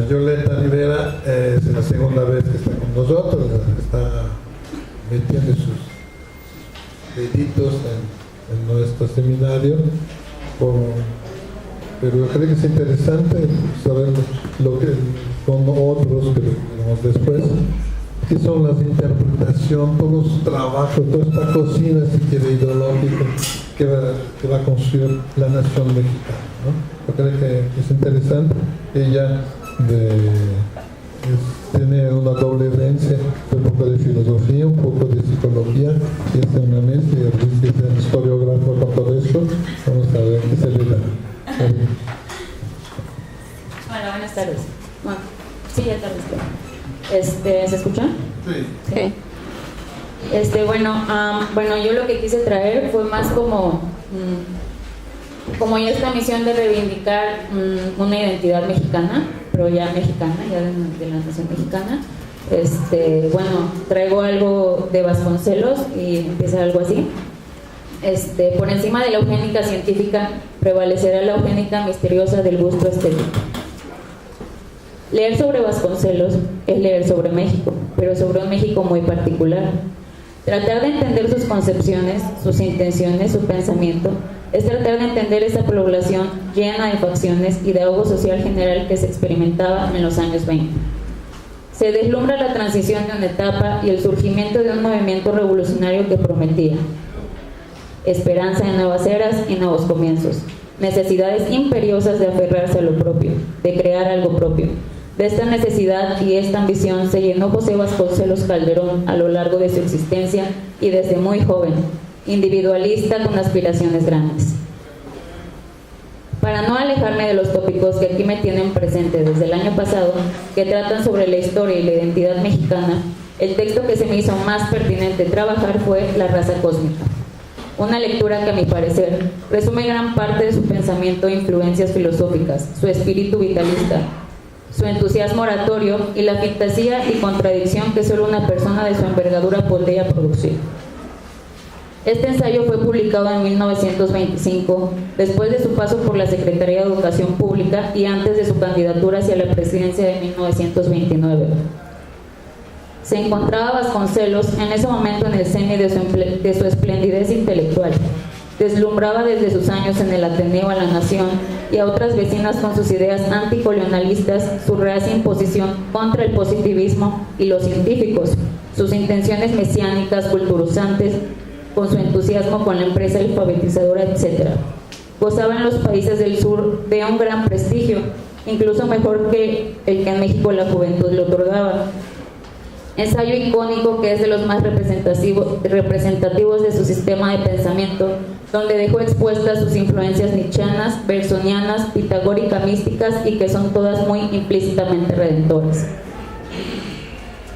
Violeta Rivera es la segunda vez que está con nosotros, está metiendo sus deditos en nuestro seminario, pero creo que es interesante saber lo que con otros que veremos después, que son las interpretaciones, todos los trabajos, toda esta cocina, si quiere, ideológica que va a construir la nación mexicana, ¿no? Yo creo que es interesante. Ella tiene una doble herencia, un poco de filosofía, un poco de psicología, y es una mezcla, y es un historiógrafo con todo esto. Vamos a ver qué se le da. Hola, buenas tardes. Bueno, sí, ya tarde. ¿Se escucha? Sí. Sí. Bueno, yo lo que quise traer fue más como ya esta misión de reivindicar una identidad mexicana, pero ya mexicana, ya de la nación mexicana. Bueno, traigo algo de Vasconcelos y empieza algo así. Por encima de la eugénica científica prevalecerá la eugénica misteriosa del gusto estético. Leer sobre Vasconcelos es leer sobre México, pero sobre un México muy particular. Tratar de entender sus concepciones, sus intenciones, su pensamiento, es tratar de entender esa población llena de facciones y de ahogo social general que se experimentaba en los años 20. Se deslumbra la transición de una etapa y el surgimiento de un movimiento revolucionario que prometía esperanza en nuevas eras y nuevos comienzos, necesidades imperiosas de aferrarse a lo propio, de crear algo propio. De esta necesidad y esta ambición se llenó José Vasconcelos Calderón a lo largo de su existencia y desde muy joven, individualista con aspiraciones grandes. Para no alejarme de los tópicos que aquí me tienen presente desde el año pasado, que tratan sobre la historia y la identidad mexicana, el texto que se me hizo más pertinente trabajar fue La raza cósmica. Una lectura que, a mi parecer, resume gran parte de su pensamiento e influencias filosóficas, su espíritu vitalista, su entusiasmo oratorio y la fantasía y contradicción que solo una persona de su envergadura podría producir. Este ensayo fue publicado en 1925, después de su paso por la Secretaría de Educación Pública y antes de su candidatura hacia la presidencia de 1929. Se encontraba Vasconcelos en ese momento en el cenit de su esplendidez intelectual. Deslumbraba desde sus años en el Ateneo a la Nación y a otras vecinas con sus ideas anticolonialistas, su reacia imposición contra el positivismo y los científicos, sus intenciones mesiánicas, culturizantes, con su entusiasmo con la empresa alfabetizadora, etc. Gozaba en los países del sur de un gran prestigio, incluso mejor que el que en México la juventud le otorgaba. Ensayo icónico que es de los más representativos de su sistema de pensamiento, donde dejó expuestas sus influencias nietzscheanas, bersonianas, pitagórica-místicas y que son todas muy implícitamente redentoras.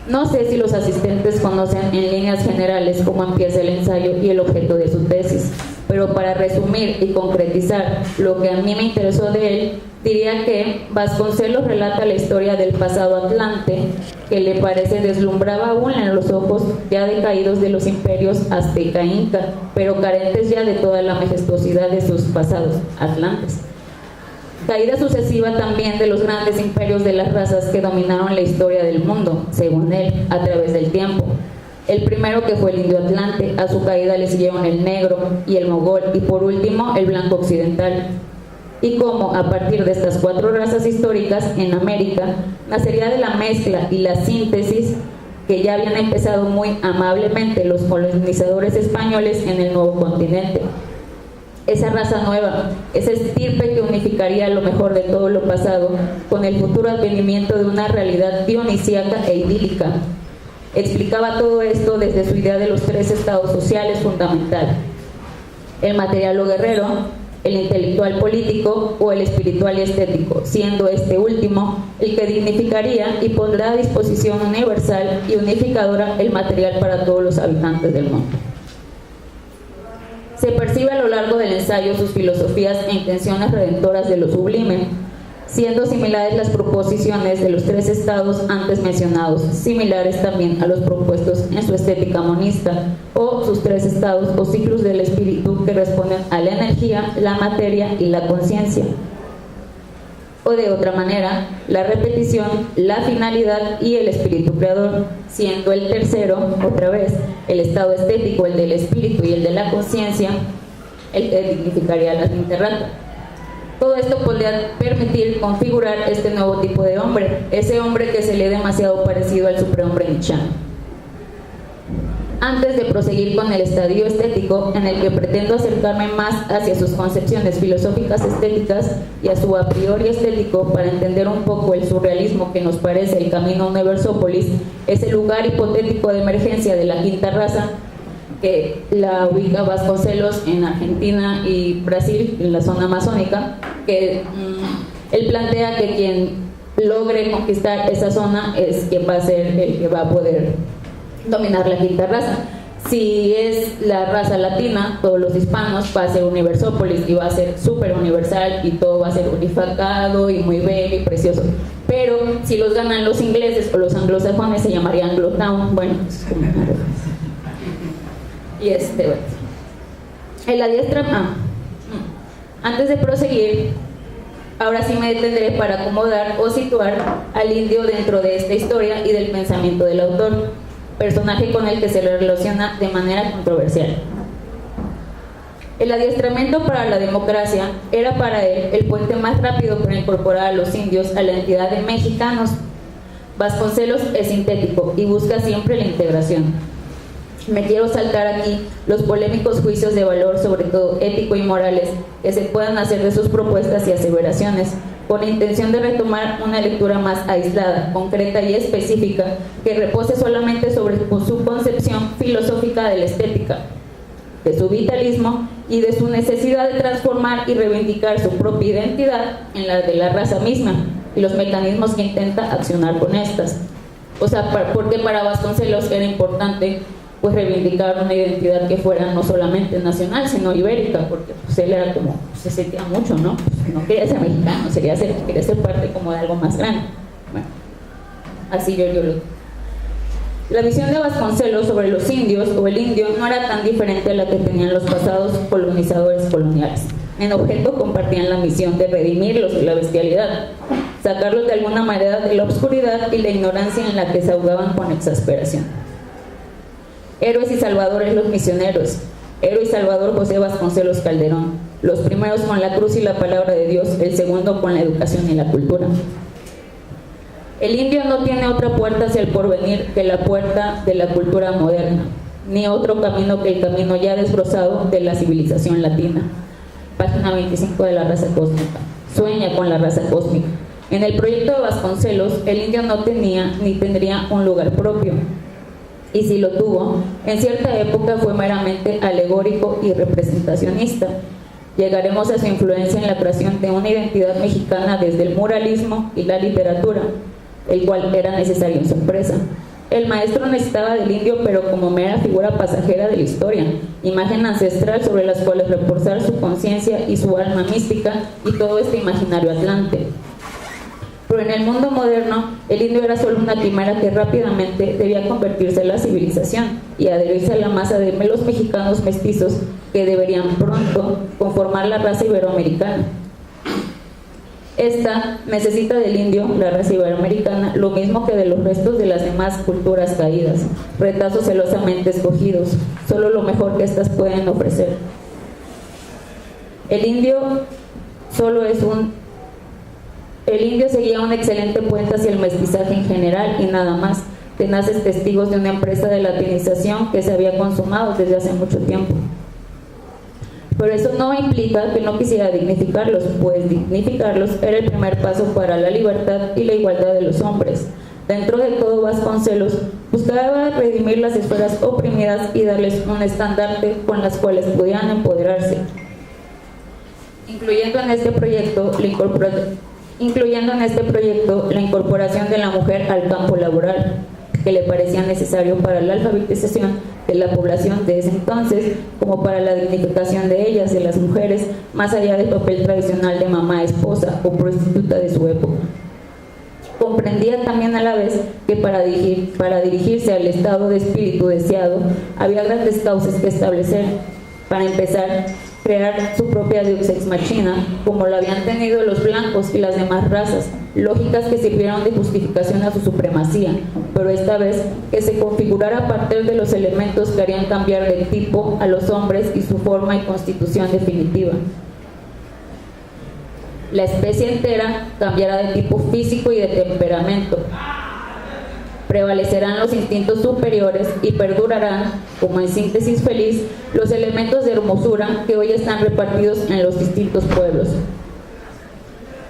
No sé si los asistentes conocen en líneas generales cómo empieza el ensayo y el objeto de su tesis, pero para resumir y concretizar lo que a mí me interesó de él, diría que Vasconcelos relata la historia del pasado atlante, que le parece deslumbraba aún en los ojos ya decaídos de los imperios azteca e inca, pero carentes ya de toda la majestuosidad de sus pasados atlantes. Caída sucesiva también de los grandes imperios de las razas que dominaron la historia del mundo, según él, a través del tiempo. El primero, que fue el indio atlante, a su caída le siguieron el negro y el mogol, y por último el blanco occidental. Y cómo, a partir de estas 4 razas históricas en América, nacería de la mezcla y la síntesis que ya habían empezado muy amablemente los colonizadores españoles en el nuevo continente. Esa raza nueva, esa estirpe que unificaría lo mejor de todo lo pasado con el futuro advenimiento de una realidad dionisíaca e idílica. Explicaba todo esto desde su idea de los 3 estados sociales fundamentales: el material o guerrero, el intelectual político o el espiritual y estético, siendo este último el que dignificaría y pondrá a disposición universal y unificadora el material para todos los habitantes del mundo. Se percibe a lo largo del ensayo sus filosofías e intenciones redentoras de lo sublime, siendo similares las proposiciones de los 3 estados antes mencionados, similares también a los propuestos en su estética monista, o sus 3 estados o ciclos del espíritu que responden a la energía, la materia y la conciencia. o de otra manera, la repetición, la finalidad y el espíritu creador, siendo el tercero, otra vez, el estado estético, el del espíritu y el de la conciencia, el que dignificaría la Tinterrata. Todo esto podría permitir configurar este nuevo tipo de hombre, ese hombre que se le demasiado parecido al superhombre nietzscheano. Antes de proseguir con el estadio estético, en el que pretendo acercarme más hacia sus concepciones filosóficas estéticas y a su a priori estético para entender un poco el surrealismo que nos parece el camino Universópolis, ese lugar hipotético de emergencia de la quinta raza, que la ubica Vasconcelos en Argentina y Brasil, en la zona amazónica, que él plantea que quien logre conquistar esa zona es quien va a ser el que va a poder dominar la quinta raza. Si es la raza latina, todos los hispanos, va a ser Universópolis y va a ser súper universal y todo va a ser unificado y muy bello y precioso. Pero si los ganan los ingleses o los anglosajones, se llamaría Anglotown. Bueno, es como y bueno. El adiestramiento. Antes de proseguir, ahora sí me detendré para acomodar o situar al indio dentro de esta historia y del pensamiento del autor, personaje con el que se le relaciona de manera controversial. El adiestramiento para la democracia era para él el puente más rápido para incorporar a los indios a la entidad de mexicanos. Vasconcelos es sintético y busca siempre la integración. Me quiero saltar aquí los polémicos juicios de valor, sobre todo ético y morales, que se puedan hacer de sus propuestas y aseveraciones, con la intención de retomar una lectura más aislada, concreta y específica, que repose solamente sobre su concepción filosófica de la estética, de su vitalismo y de su necesidad de transformar y reivindicar su propia identidad en la de la raza misma y los mecanismos que intenta accionar con estas. O sea, porque para Vasconcelos era importante pues reivindicar una identidad que fuera no solamente nacional, sino ibérica, porque pues él era como, se sentía mucho, ¿no? Pues, no quería ser mexicano, quería ser parte como de algo más grande. Bueno, así yo lo... La visión de Vasconcelos sobre los indios o el indio no era tan diferente a la que tenían los pasados colonizadores coloniales. En objeto compartían la misión de redimirlos de la bestialidad, sacarlos de alguna manera de la oscuridad y la ignorancia en la que se ahogaban con exasperación. Héroes y salvadores los misioneros, héroe y salvador José Vasconcelos Calderón, los primeros con la cruz y la palabra de Dios, el segundo con la educación y la cultura. El indio no tiene otra puerta hacia el porvenir que la puerta de la cultura moderna, ni otro camino que el camino ya desbrozado de la civilización latina. Página 25 de La raza cósmica. Sueña con la raza cósmica. En el proyecto de Vasconcelos, el indio no tenía ni tendría un lugar propio. Y si lo tuvo, en cierta época fue meramente alegórico y representacionista. Llegaremos a su influencia en la creación de una identidad mexicana desde el muralismo y la literatura, el cual era necesario en su empresa. El maestro necesitaba del indio, pero como mera figura pasajera de la historia, imagen ancestral sobre las cuales reforzar su conciencia y su alma mística y todo este imaginario atlante. Pero en el mundo moderno, el indio era solo una quimera que rápidamente debía convertirse en la civilización y adherirse a la masa de los mexicanos mestizos que deberían pronto conformar la raza iberoamericana. Esta necesita del indio, la raza iberoamericana, lo mismo que de los restos de las demás culturas caídas, retazos celosamente escogidos, solo lo mejor que éstas pueden ofrecer. El indio seguía un excelente puente hacia el mestizaje en general y nada más, tenaces testigos de una empresa de latinización que se había consumado desde hace mucho tiempo. Pero eso no implica que no quisiera dignificarlos, pues dignificarlos era el primer paso para la libertad y la igualdad de los hombres. Dentro de todo, Vasconcelos buscaba redimir las esferas oprimidas y darles un estandarte con las cuales pudieran empoderarse, incluyendo en este proyecto la incorporación de la mujer al campo laboral, que le parecía necesario para la alfabetización de la población de ese entonces, como para la dignificación de ellas, de las mujeres, más allá del papel tradicional de mamá, esposa o prostituta de su época. Comprendía también a la vez que para dirigirse al estado de espíritu deseado, había grandes causas que establecer. Para empezar, crear su propia Deus Ex Machina, como lo habían tenido los blancos y las demás razas, lógicas que sirvieron de justificación a su supremacía, pero esta vez que se configurara a partir de los elementos que harían cambiar de tipo a los hombres y su forma y constitución definitiva. La especie entera cambiará de tipo físico y de temperamento. Prevalecerán los instintos superiores y perdurarán, como en síntesis feliz, los elementos de hermosura que hoy están repartidos en los distintos pueblos.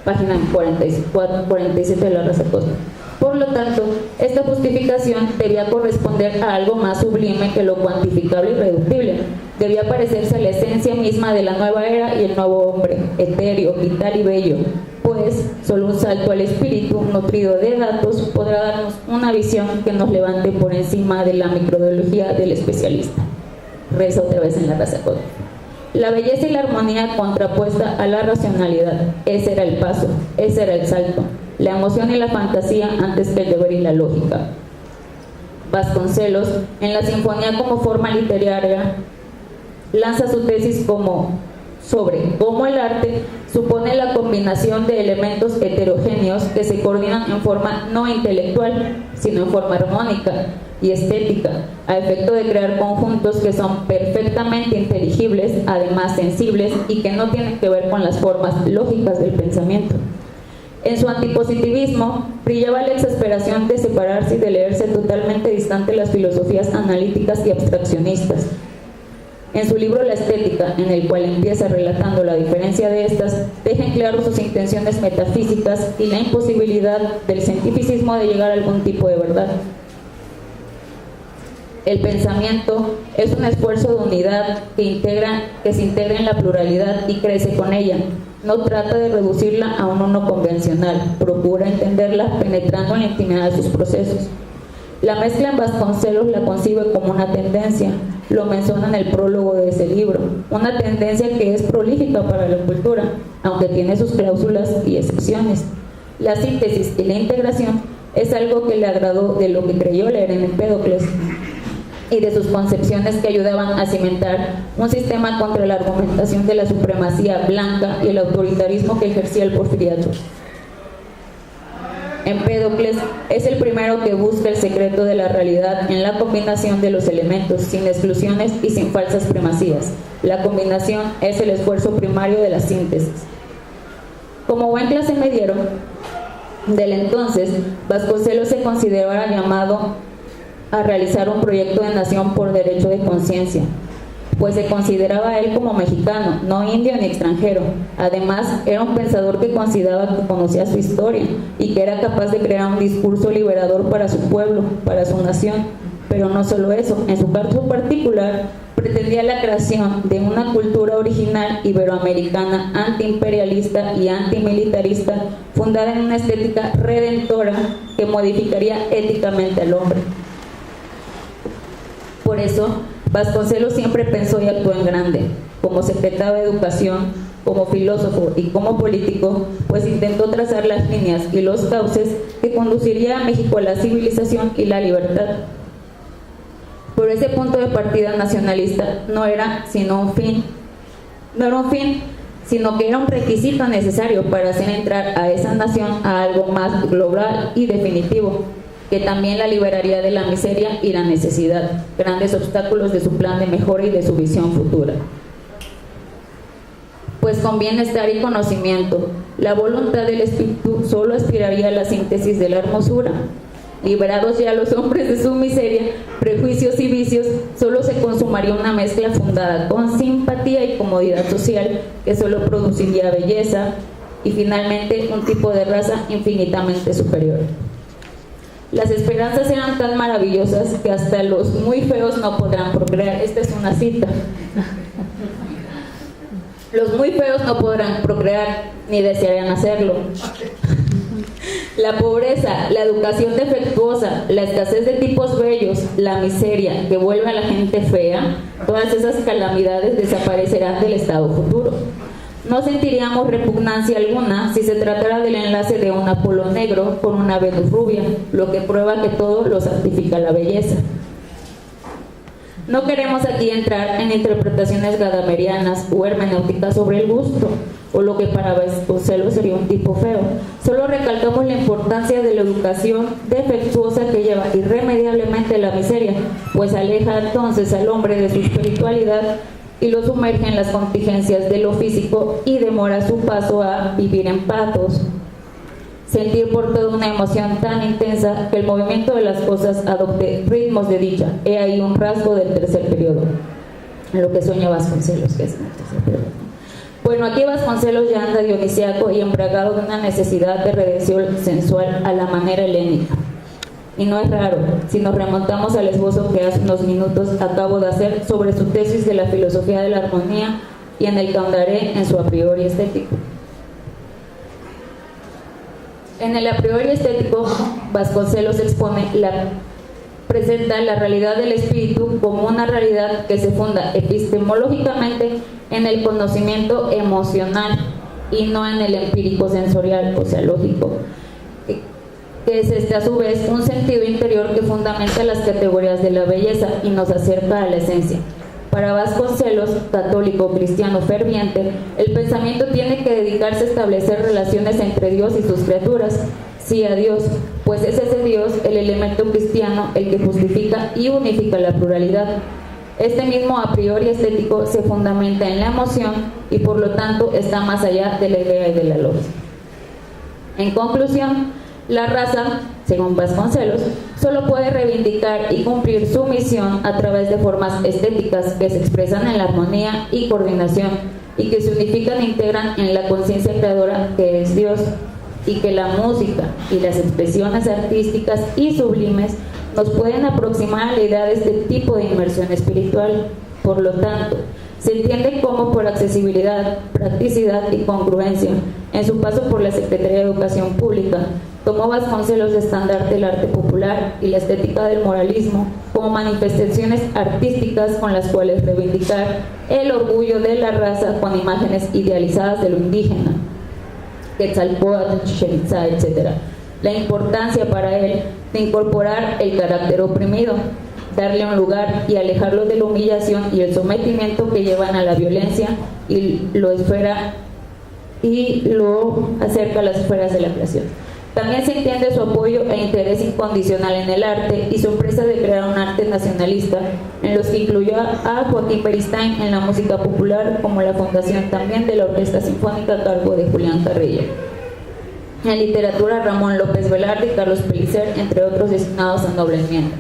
Página 47 de la raza cósmica. Por lo tanto, esta justificación debía corresponder a algo más sublime que lo cuantificable y reductible. Debía parecerse a la esencia misma de la nueva era y el nuevo hombre, etéreo, vital y bello, pues solo un salto al espíritu nutrido de datos podrá darnos una visión que nos levante por encima de la microbiología del especialista. Reza otra vez en la raza cósmica. La belleza y la armonía contrapuesta a la racionalidad. Ese era el paso, ese era el salto. La emoción y la fantasía antes que el deber y la lógica. Vasconcelos, en la Sinfonía como forma literaria, lanza su tesis sobre cómo el arte supone la combinación de elementos heterogéneos que se coordinan en forma no intelectual, sino en forma armónica y estética, a efecto de crear conjuntos que son perfectamente inteligibles, además sensibles, y que no tienen que ver con las formas lógicas del pensamiento. En su antipositivismo, brillaba la exasperación de separarse y de leerse totalmente distante las filosofías analíticas y abstraccionistas. En su libro La Estética, en el cual empieza relatando la diferencia de estas, deja en claro sus intenciones metafísicas y la imposibilidad del cientificismo de llegar a algún tipo de verdad. El pensamiento es un esfuerzo de unidad que se integra en la pluralidad y crece con ella. No trata de reducirla a un uno convencional, procura entenderla penetrando en la intimidad de sus procesos. La mezcla en Vasconcelos la concibe como una tendencia, lo menciona en el prólogo de ese libro, una tendencia que es prolífica para la cultura, aunque tiene sus cláusulas y excepciones. La síntesis y la integración es algo que le agradó de lo que creyó leer en Empédocles y de sus concepciones que ayudaban a cimentar un sistema contra la argumentación de la supremacía blanca y el autoritarismo que ejercía el porfiriato. Empédocles es el primero que busca el secreto de la realidad en la combinación de los elementos, sin exclusiones y sin falsas primacías. La combinación es el esfuerzo primario de la síntesis. Como buen clase mediero del entonces, Vasconcelos se consideraba llamado a realizar un proyecto de nación por derecho de conciencia, pues se consideraba a él como mexicano, no indio ni extranjero. Además, era un pensador que consideraba que conocía su historia y que era capaz de crear un discurso liberador para su pueblo, para su nación. Pero no solo eso, en su caso particular, pretendía la creación de una cultura original iberoamericana, antiimperialista y antimilitarista, fundada en una estética redentora que modificaría éticamente al hombre. Por eso, Vasconcelos siempre pensó y actuó en grande, como secretario de Educación, como filósofo y como político, pues intentó trazar las líneas y los cauces que conduciría a México a la civilización y la libertad. Pero ese punto de partida nacionalista no era un fin, sino que era un requisito necesario para hacer entrar a esa nación a algo más global y definitivo, que también la liberaría de la miseria y la necesidad, grandes obstáculos de su plan de mejora y de su visión futura. Pues con bienestar y conocimiento, la voluntad del espíritu solo aspiraría a la síntesis de la hermosura. Liberados ya los hombres de su miseria, prejuicios y vicios, solo se consumaría una mezcla fundada con simpatía y comodidad social que solo produciría belleza y finalmente un tipo de raza infinitamente superior. Las esperanzas eran tan maravillosas que hasta los muy feos no podrán procrear. Esta es una cita. Los muy feos no podrán procrear ni desearían hacerlo. La pobreza, la educación defectuosa, la escasez de tipos bellos, la miseria que vuelve a la gente fea, todas esas calamidades desaparecerán del estado futuro. No sentiríamos repugnancia alguna si se tratara del enlace de un Apolo negro con una Venus rubia, lo que prueba que todo lo santifica la belleza. No queremos aquí entrar en interpretaciones gadamerianas o hermenéuticas sobre el gusto, o lo que para Vasconcelos sería un tipo feo. Solo recalcamos la importancia de la educación defectuosa que lleva irremediablemente a la miseria, pues aleja entonces al hombre de su espiritualidad y lo sumerge en las contingencias de lo físico y demora su paso a vivir en patos. Sentir por toda una emoción tan intensa que el movimiento de las cosas adopte ritmos de dicha. He ahí un rasgo del tercer periodo, lo que sueña Vasconcelos, que es el tercer periodo. Bueno, aquí Vasconcelos ya anda dionisiaco y embragado de una necesidad de redención sensual a la manera helénica. Y no es raro, si nos remontamos al esbozo que hace unos minutos acabo de hacer sobre su tesis de la filosofía de la armonía y en el que ahondaré en su a priori estético. En el a priori estético, Vasconcelos presenta la realidad del espíritu como una realidad que se funda epistemológicamente en el conocimiento emocional y no en el empírico sensorial, o sea, lógico, que es a su vez un sentido interior que fundamenta las categorías de la belleza y nos acerca a la esencia. Para Vasconcelos, católico cristiano ferviente, el pensamiento tiene que dedicarse a establecer relaciones entre Dios y sus criaturas. Sí a Dios, pues es ese Dios el elemento cristiano el que justifica y unifica la pluralidad. Este mismo a priori estético se fundamenta en la emoción y por lo tanto está más allá de la idea y de la lógica. En conclusión, la raza, según Vasconcelos, solo puede reivindicar y cumplir su misión a través de formas estéticas que se expresan en la armonía y coordinación y que se unifican e integran en la conciencia creadora que es Dios, y que la música y las expresiones artísticas y sublimes nos pueden aproximar a la idea de este tipo de inmersión espiritual. Por lo tanto, se entiende como por accesibilidad, practicidad y congruencia. En su paso por la Secretaría de Educación Pública, tomó Vasconcelos de estandarte el arte popular y la estética del moralismo como manifestaciones artísticas con las cuales reivindicar el orgullo de la raza con imágenes idealizadas de lo indígena, Quetzalcóatl, Chichén Itzá, etc. La importancia para él de incorporar el carácter oprimido, darle un lugar y alejarlo de la humillación y el sometimiento que llevan a la violencia y lo acerca a las esferas de la creación. También se entiende su apoyo e interés incondicional en el arte y su empresa de crear un arte nacionalista, en los que incluyó a Joaquín Beristain en la música popular, como la fundación también de la Orquesta Sinfónica a cargo de Julián Carrillo. En literatura, Ramón López Velarde y Carlos Pellicer, entre otros destinados a noble enmienda.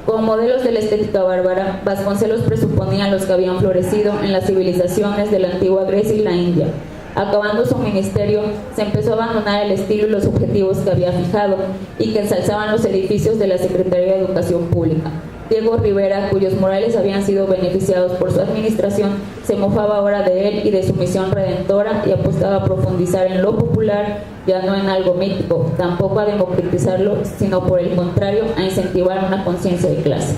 Como modelos de la estética bárbara, Vasconcelos presuponía los que habían florecido en las civilizaciones de la antigua Grecia y la India. Acabando su ministerio, se empezó a abandonar el estilo y los objetivos que había fijado y que ensalzaban los edificios de la Secretaría de Educación Pública. Diego Rivera, cuyos morales habían sido beneficiados por su administración, se mofaba ahora de él y de su misión redentora y apostaba a profundizar en lo popular, ya no en algo mítico, tampoco a democratizarlo, sino por el contrario, a incentivar una conciencia de clase.